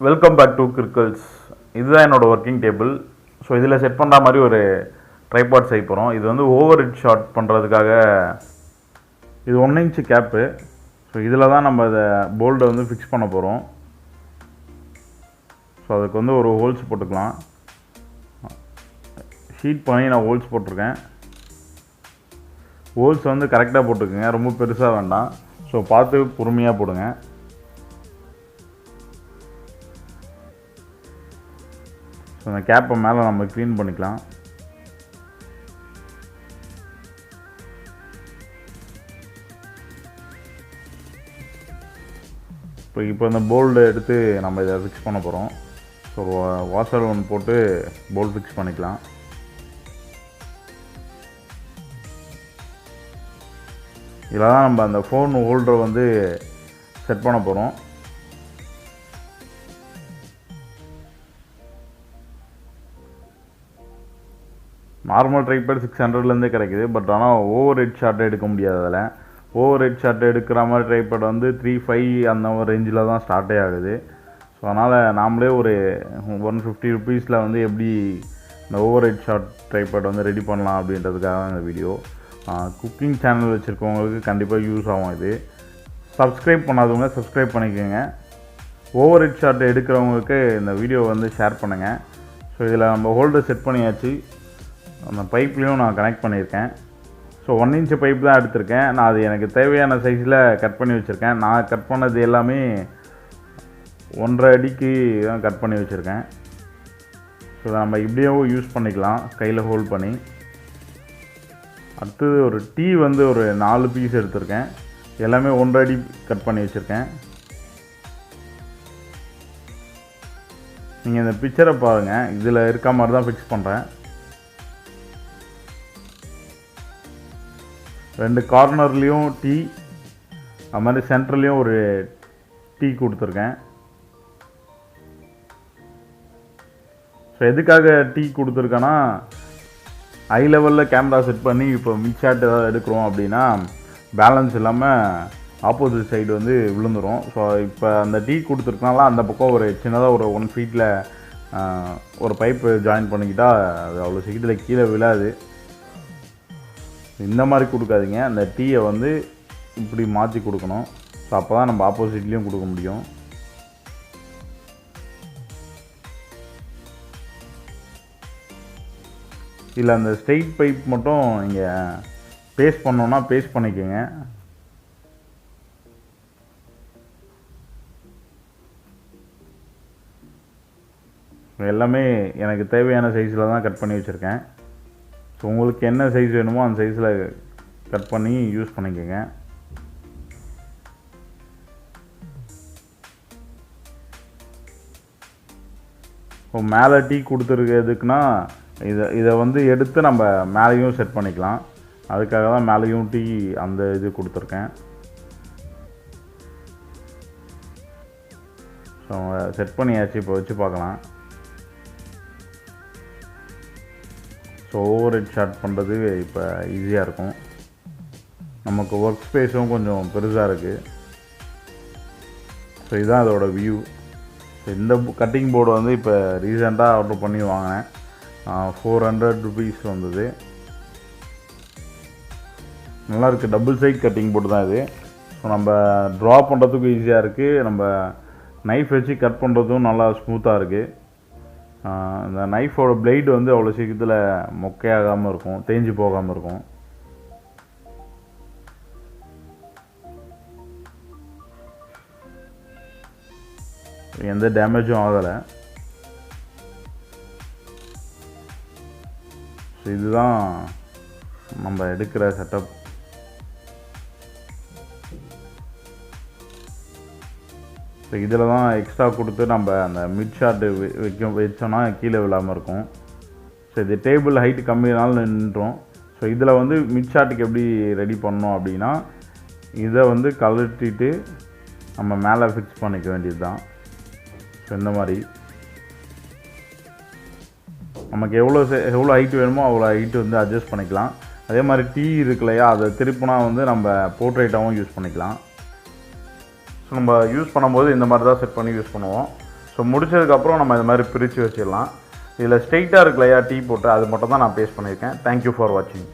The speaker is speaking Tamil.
Welcome back to kirukals. இதுதான் என்னோட ஒர்க்கிங் டேபிள். ஸோ இதில் செட் பண்ணுற மாதிரி ஒரு ட்ரைபாட் செய்ய போகிறோம். இது வந்து ஓவர் ஹெட் ஷாட் பண்ணுறதுக்காக இது 1 இன்ச்சு கேப்பு. ஸோ இதில் தான் நம்ம இதை போல்டை வந்து ஃபிக்ஸ் பண்ண போகிறோம். ஸோ அதுக்கு வந்து ஒரு ஹோல்ஸ் போட்டுக்கலாம். ஷீட் பண்ணி நான் ஹோல்ஸ் போட்டிருக்கேன். ஹோல்ஸ் வந்து கரெக்டாக போட்டுக்குங்க, ரொம்ப பெருசாக வேண்டாம். ஸோ பார்த்து பொறுமையாக போடுங்க. ஸோ அந்த கேப்பை மேலே நம்ம க்ளீன் பண்ணிக்கலாம். இப்போ இந்த போல்டு எடுத்து நம்ம இதை ஃபிக்ஸ் பண்ண போகிறோம். ஸோ வாஷர் ஒன்று போட்டு போல்ட் ஃபிக்ஸ் பண்ணிக்கலாம். இதில் தான் நம்ம அந்த ஃபோன் ஹோல்டரை வந்து செட் பண்ண போகிறோம். நார்மல் ட்ரைபாட் 600லேருந்தே கிடைக்கிது. பட் ஆனால் ஓவர் ஹெட் ஷாட் எடுக்க முடியாது. அதில் ஓவர் ஹெட் ஷாட் எடுக்கிற மாதிரி ட்ரைபாட் வந்து 3-5 அந்த மாதிரி ரேஞ்சில் தான் ஸ்டார்ட்டே ஆகுது. ஸோ அதனால் நாமளே ஒரு 150 ருபீஸில் வந்து எப்படி இந்த ஓவர் ஹெட் ஷாட் ட்ரைபாட் வந்து ரெடி பண்ணலாம் அப்படின்றதுக்காக தான் இந்த வீடியோ. குக்கிங் சேனல் வச்சுருக்கவங்களுக்கு கண்டிப்பாக யூஸ் ஆகும். இது சப்ஸ்கிரைப் பண்ணாதவங்க சப்ஸ்கிரைப் பண்ணிக்கோங்க. ஓவர் ஹெட் ஷாட் எடுக்கிறவங்களுக்கு இந்த வீடியோ வந்து ஷேர் பண்ணுங்கள். ஸோ இதில் நம்ம ஹோல்டர் செட் பண்ணியாச்சு. அந்த பைப்லேயும் நான் கனெக்ட் பண்ணியிருக்கேன். ஸோ 1 இன்ச்சு பைப் தான் எடுத்திருக்கேன். நான் அது எனக்கு தேவையான சைஸில் கட் பண்ணி வச்சுருக்கேன். நான் கட் பண்ணது எல்லாமே 1.5 அடிக்கு தான் கட் பண்ணி வச்சுருக்கேன். ஸோ நம்ம இப்படியே யூஸ் பண்ணிக்கலாம், கையில் ஹோல்ட் பண்ணி. அடுத்தது ஒரு டீ வந்து ஒரு 4 பீஸ் எடுத்திருக்கேன். எல்லாமே 1.5 அடி கட் பண்ணி வச்சுருக்கேன். நீங்கள் இந்த பிக்சரை பாருங்கள், இதில் இருக்க மாதிரி தான் ஃபிக்ஸ் பண்ணுறேன். 2 கார்னர்லேயும் டீ, அது மாதிரி சென்டர்லேயும் ஒரு டீ கொடுத்துருக்கேன். ஸோ எதுக்காக டீ கொடுத்துருக்கேன்னா, ஹை லெவலில் கேமரா செட் பண்ணி இப்போ மிட் ஷாட் ஏதாவது எடுக்கிறோம் அப்படின்னா பேலன்ஸ் இல்லாமல் ஆப்போசிட் சைடு வந்து விழுந்துடும். ஸோ இப்போ அந்த டீ கொடுத்துருக்கனால அந்த பக்கம் ஒரு சின்னதாக ஒரு 1 ஃபீட்டில் ஒரு பைப்பு ஜாயின் பண்ணிக்கிட்டால் அது அவ்வளோ சீக்கிரத்தில் கீழே விழாது. இந்த மாதிரி கொடுக்காதீங்க, அந்த டீயை வந்து இப்படி மாற்றி கொடுக்கணும். ஸோ அப்போ தான் நம்ம ஆப்போசிட்லேயும் கொடுக்க முடியும். இல்லை அந்த ஸ்ட்ரெயிட் பைப் மட்டும் நீங்கள் பேஸ்ட் பண்ணோன்னா பேஸ்ட் பண்ணிக்கோங்க. எல்லாமே எனக்கு தேவையான சைஸில் தான் கட் பண்ணி வச்சுருக்கேன். ஸோ உங்களுக்கு என்ன சைஸ் வேணுமோ அந்த சைஸில் கட் பண்ணி யூஸ் பண்ணிக்கோங்க. இப்போ மேலே டீ கொடுத்துருக்கிறதுக்குன்னா இதை வந்து எடுத்து நம்ம மேலேயும் செட் பண்ணிக்கலாம். அதுக்காக தான் மேலேயும் டீ அந்த இது கொடுத்துருக்கேன். ஸோ செட் பண்ணியாச்சு, இப்போ வச்சு பார்க்கலாம். ஸோ ஓவர் ஹெட் ஷாட் பண்ணுறது இப்போ ஈஸியாக இருக்கும். நமக்கு ஒர்க் ஸ்பேஸும் கொஞ்சம் பெருசாக இருக்குது. ஸோ இதுதான் அதோட வியூ. ஸோ இந்த கட்டிங் போர்டு வந்து இப்போ ரீசெண்டாக ஆர்டர் பண்ணி வாங்கினேன். 400 ருபீஸ் வந்தது. நல்லாயிருக்கு. டபுள் சைட் கட்டிங் போர்டு தான் இது. ஸோ நம்ம ட்ரா பண்ணுறதுக்கும் ஈஸியாக இருக்குது. நம்ம நைஃப் வச்சு கட் பண்ணுறதும் நல்லா ஸ்மூத்தாக இருக்குது. இந்த நைஃபோட பிளேடு வந்து அவ்வளோ சீக்கிரத்தில் மொக்கையாகாமல் இருக்கும், தேஞ்சு போகாமல் இருக்கும். எந்த டேமேஜும் ஆகலை. ஸோ இதுதான் நம்ம எடுக்கிற செட்டப். ஸோ இதில் தான் எக்ஸ்ட்ரா கொடுத்து நம்ம அந்த மிட் ஷாட்டு வச்சோன்னா கீழே விழாமல் இருக்கும். ஸோ இது டேபிள் ஹைட்டு கம்மியானாலும் நின்றோம். ஸோ இதில் வந்து மிட் ஷாட்டுக்கு எப்படி ரெடி பண்ணோம் அப்படின்னா, இதை வந்து கழட்டிட்டு நம்ம மேலே ஃபிக்ஸ் பண்ணிக்க வேண்டியது தான். ஸோ இந்த மாதிரி நமக்கு எவ்வளோ ஹைட்டு வேணுமோ அவ்வளோ ஹைட்டு வந்து அட்ஜஸ்ட் பண்ணிக்கலாம். அதே மாதிரி டீ இருக்கு இல்லையா, அதை திருப்பினா வந்து நம்ம போர்ட்ரேட்டாகவும் யூஸ் பண்ணிக்கலாம். ஸோ நம்ம யூஸ் பண்ணும்போது இந்த மாதிரி தான் செட் பண்ணி யூஸ் பண்ணுவோம். ஸோ முடிச்சதுக்கப்புறம் நம்ம இது மாதிரி பிரித்து வச்சிடலாம். இதில் ஸ்ட்ரெயிட்டாக இருக்குல்லையா டீ போட்டு, அது மட்டும் தான் நான் பேஸ்ட் பண்ணியிருக்கேன். தேங்க்யூ ஃபார் வாட்சிங்.